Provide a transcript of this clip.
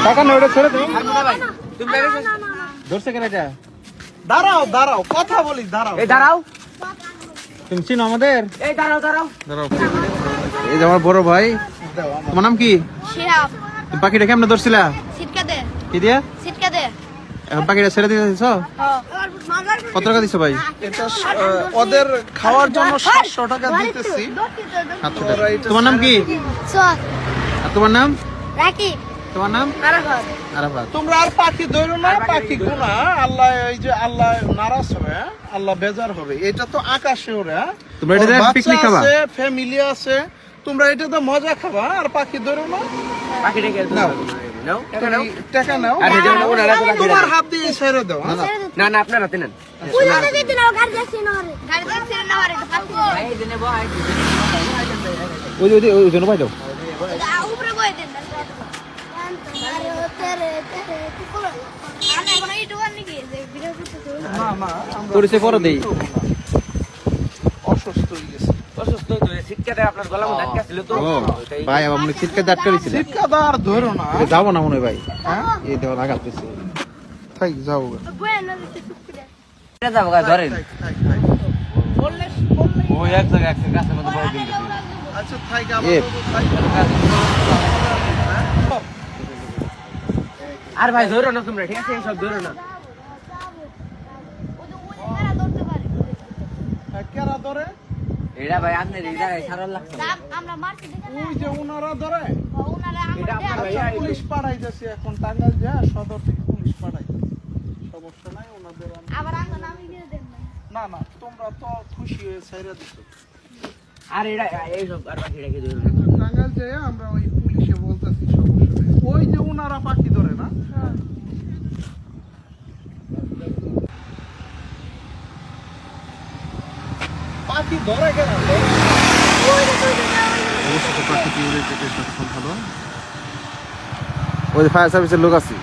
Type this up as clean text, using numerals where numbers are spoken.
টাকা নোটে ছেড়ে দাও। ধরছে কেন এটা? দাঁড়াও দাঁড়াও, কথা বলি, দাঁড়াও। এই দাঁড়াও, তুমি চিনো আমাদের? এই দাঁড়াও দাঁড়াও দাঁড়াও। এই যে আমার বড় ভাই, তোমার নাম কি? শিহাব। তুমি পাখিটা কেমনে ধরছিলা? সিটকা দে, কি দিয়া? সিটকা দে। এখন পাখিটা ছেড়ে দিয়েছো? কত টাকা দিছো ভাই? এটা ওদের খাওয়ার জন্য 700 টাকা দিতেছি। তোমার নাম কি? সোয়াদ। আর তোমার নাম? রাকি। তোমার নাম? আরাফাত। আরাফাত। তোমরা আর পাখি ধরো না, পাখি গুনা আল্লাহ, এই যে আল্লাহ নারাজ হবে, আল্লাহ বেজার হবে। এটা তো আকাশে ওরে, তোমরা এটা দিয়ে পিকনিক খাবা? ফ্যামিলি আছে, তোমরা এটা তো মজা খাবা, আর পাখি ধরো না। পাখিটাকে নাও নাও, টাকা নাও। টাকা নাও, আর এটা ওনারা তো পাখি তোমার দেয়। হাত দিয়ে ছেড়ে দাও। না না, আপনার হাতে নেন। উনারে দিতে নাও, গাড়ি যাচ্ছে না রে। গাড়ি যাচ্ছে না রে, পাখি। এই দিনে বয়। ওই জন্য ভাই দাও। উপরে বই দেন। আরে তেরে তেরে কি করো? আমি এখন এই দোকান নাকি যে ভিডিও করতেছো? না না, পরিচয় পরে দেই। অসুস্থ হয়ে গেছে। অসুস্থ তো সিটকাতে আপনার গলা মধ্যে আটকে ছিল তো। ভাই আমার মনে সিটকাতে আটকে দিছিল। শিক্ষা আর ধরো না। যাবো না মনে হয় ভাই। হ্যাঁ, এই দেওয়া লাগাত দিছে। থাক, যাও। বই না দিতে চুপ করে। এটা যাবো গা ধরেন। বললে ওই এক জায়গা একটা গাছের মধ্যে বড় দিন দিছিল। আচ্ছা, থাক, আর ভাই ধরো না তোমরা, ঠিক আছে? সব ধরো না। ওরা ধরতে পারে। কেরা ধরে? এটা ভাই আপনার এই জায়গায় সারাল লাগছে। আমরা মারতে দেখে না। ওই যে ওনারা ধরে। ওনারা এটা আমরা আপনার আচ্ছা, পুলিশ পাঠাইতেছি এখন, টাঙ্গাইল যা সদর থেকে পুলিশ পাঠাইতেছি। সমস্যা নাই, ওনাদের আবার আঙ্গন আমি দিয়ে দেন না। না না, তোমরা তো খুশি হয়ে ছেড়ে দিছো। আর এটা এই সব আর বাকি রেখে ধরো না। টাঙ্গাইল যেয়ে আমরা ওই পুলিশে বলতেছি, সমস্যা নেই। ওই যে ওনারা পাখি ধরে না, পাখি ধরে কেন? ওই ফায়ার সার্ভিসের লোক আছে।